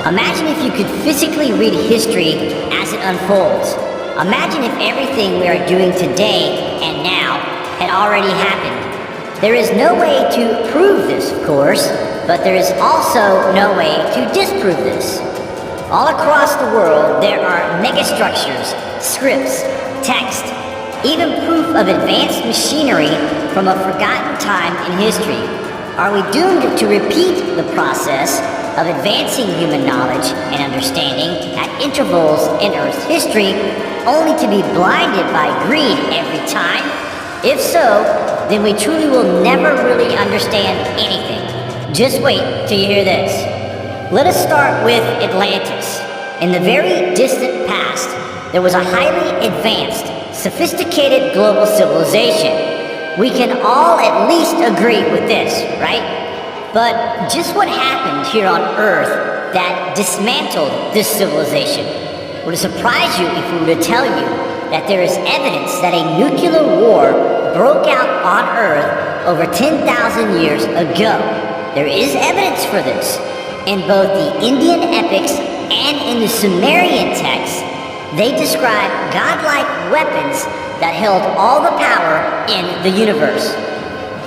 Imagine if you could physically read history as it unfolds. Imagine if everything we are doing today and now had already happened. There is no way to prove this, of course, but there is also no way to disprove this. All across the world, there are megastructures, scripts, text, even proof of advanced machinery from a forgotten time in history. Are we doomed to repeat the process of advancing human knowledge and understanding at intervals in Earth's history, only to be blinded by greed every time? If so, then we truly will never really understand anything. Just wait till you hear this. Let us start with Atlantis. In the very distant past, there was a highly advanced, sophisticated global civilization. We can all at least agree with this, right? But just what happened here on Earth that dismantled this civilization? Would it surprise you if we were to tell you that there is evidence that a nuclear war broke out on Earth over 10,000 years ago? There is evidence for this. In both the Indian epics and in the Sumerian texts, they describe godlike weapons that held all the power in the universe.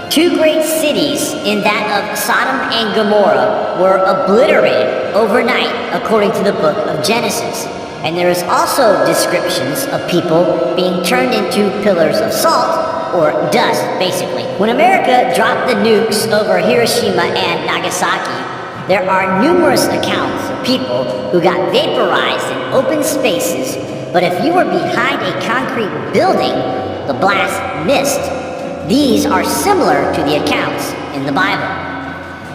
Two great cities in that of Sodom and Gomorrah were obliterated overnight according to the book of Genesis. And there is also descriptions of people being turned into pillars of salt, or dust, basically. When America dropped the nukes over Hiroshima and Nagasaki, there are numerous accounts of people who got vaporized in open spaces, but if you were behind a concrete building, the blast missed. These are similar to the accounts in the Bible.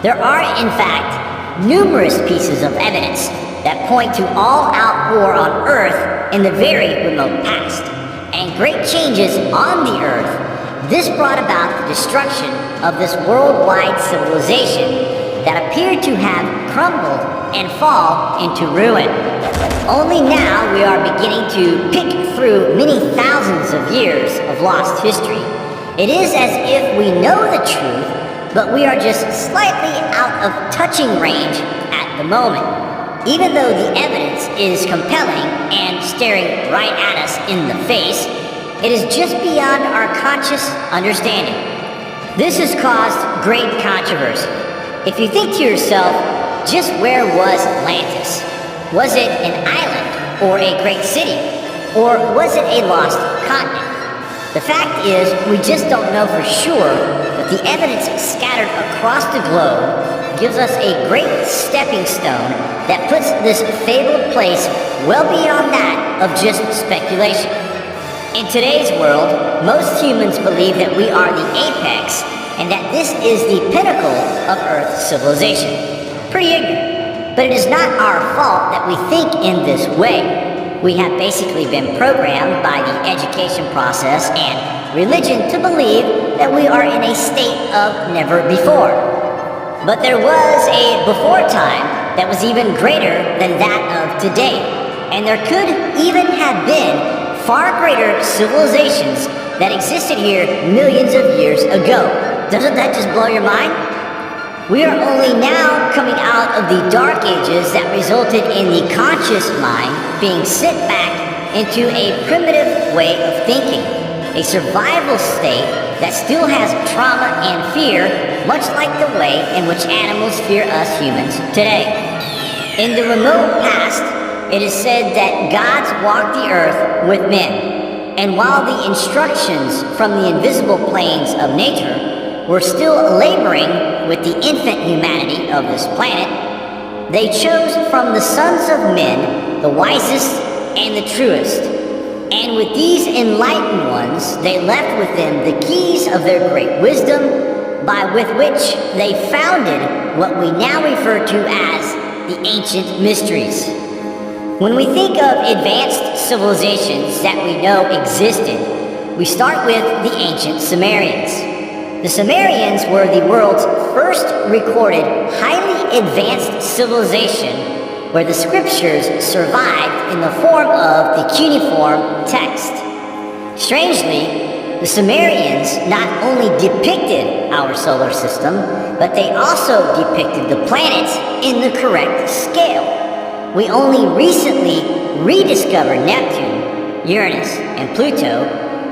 There are, in fact, numerous pieces of evidence that point to all-out war on Earth in the very remote past, and great changes on the Earth. This brought about the destruction of this worldwide civilization that appeared to have crumbled and fall into ruin. Only now we are beginning to pick through many thousands of years of lost history. It is as if we know the truth, but we are just slightly out of touching range at the moment. Even though the evidence is compelling and staring right at us in the face, it is just beyond our conscious understanding. This has caused great controversy. If you think to yourself, just where was Atlantis? Was it an island or a great city? Or was it a lost continent? The fact is, we just don't know for sure, but the evidence scattered across the globe gives us a great stepping stone that puts this fabled place well beyond that of just speculation. In today's world, most humans believe that we are the apex and that this is the pinnacle of Earth's civilization. Pretty ignorant, but it is not our fault that we think in this way. We have basically been programmed by the education process and religion to believe that we are in a state of never before. But there was a before time that was even greater than that of today, and there could even have been far greater civilizations that existed here millions of years ago. Doesn't that just blow your mind? We are only now coming out of the dark ages that resulted in the conscious mind being sent back into a primitive way of thinking, a survival state that still has trauma and fear, much like the way in which animals fear us humans today. In the remote past, it is said that gods walked the earth with men, and while the instructions from the invisible planes of nature were still laboring with the infant humanity of this planet, they chose from the sons of men the wisest and the truest, and with these enlightened ones they left with them the keys of their great wisdom, with which they founded what we now refer to as the ancient mysteries. When we think of advanced civilizations that we know existed, we start with the ancient Sumerians. The Sumerians were the world's first recorded highly advanced civilization where the scriptures survived in the form of the cuneiform text. Strangely, the Sumerians not only depicted our solar system, but they also depicted the planets in the correct scale. we only recently rediscovered Neptune, Uranus, and Pluto,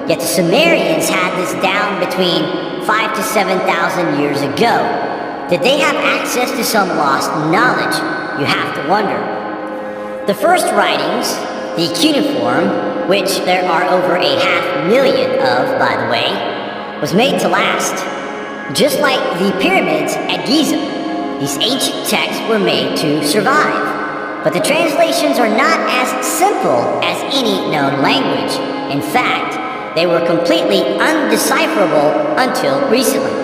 yet the Sumerians had this down between 5 to 7,000 years ago. Did they have access to some lost knowledge? You have to wonder. The first writings, the cuneiform, which there are over 500,000 of, by the way, was made to last. Just like the pyramids at Giza, these ancient texts were made to survive. But the translations are not as simple as any known language. In fact, they were completely undecipherable until recently.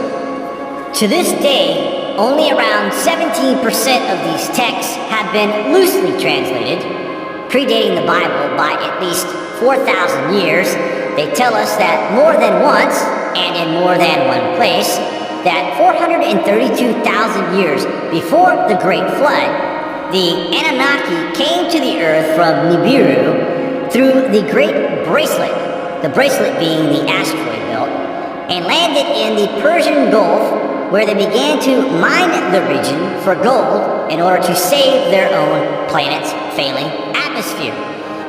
To this day, only around 17% of these texts have been loosely translated. Predating the Bible by at least 4,000 years, they tell us that more than once, and in more than one place, that 432,000 years before the Great Flood, the Anunnaki came to the earth from Nibiru through the Great Bracelet, the bracelet being the asteroid belt, and landed in the Persian Gulf, where they began to mine the region for gold in order to save their own planet's failing atmosphere.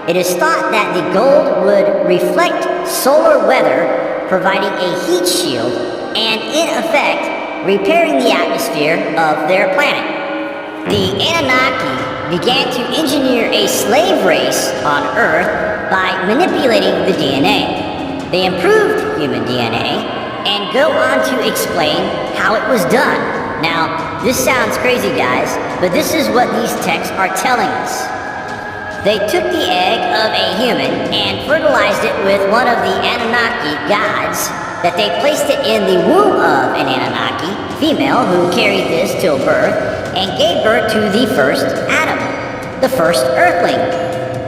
It is thought that the gold would reflect solar weather, providing a heat shield, and in effect, repairing the atmosphere of their planet. The Anunnaki began to engineer a slave race on Earth by manipulating the DNA. They improved human DNA and go on to explain how it was done. Now, this sounds crazy, guys, but this is what these texts are telling us. They took the egg of a human and fertilized it with one of the Anunnaki gods, that they placed it in the womb of an Anunnaki female who carried this till birth and gave birth to the first Adam, the first Earthling.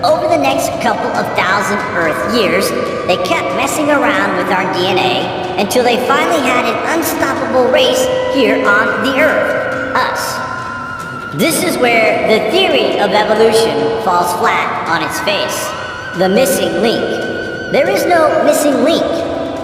Over the next couple of thousand Earth years, they kept messing around with our DNA until they finally had an unstoppable race here on the Earth, us. This is where the theory of evolution falls flat on its face. The missing link. There is no missing link.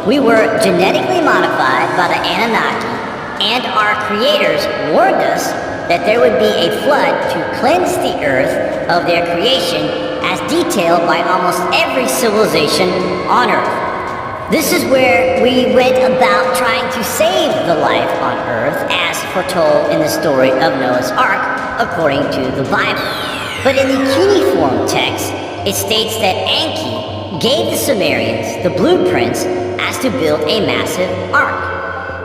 We were genetically modified by the Anunnaki, and our creators warned us that there would be a flood to cleanse the earth of their creation, as detailed by almost every civilization on Earth. This is where we went about trying to save the life on Earth, as foretold in the story of Noah's Ark, according to the Bible. But in the cuneiform text, it states that Enki gave the Sumerians the blueprints as to build a massive ark.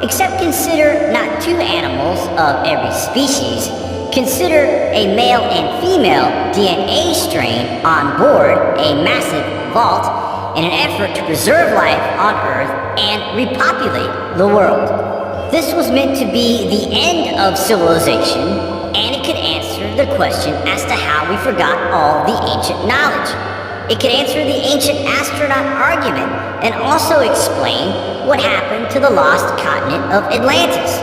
Except consider not two animals of every species, consider a male and female DNA strain on board a massive vault in an effort to preserve life on Earth and repopulate the world. This was meant to be the end of civilization, and it could answer the question as to how we forgot all the ancient knowledge. It could answer the ancient astronaut argument and also explain what happened to the lost continent of Atlantis.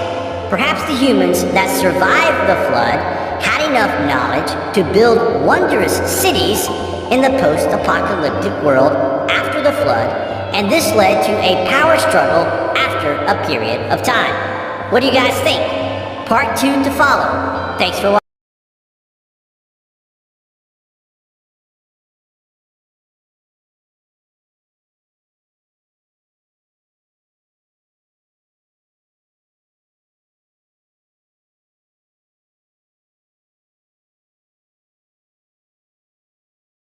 Perhaps the humans that survived the flood had enough knowledge to build wondrous cities in the post-apocalyptic world after the flood, and this led to a power struggle after a period of time. What do you guys think? Part 2 to follow. Thanks for watching.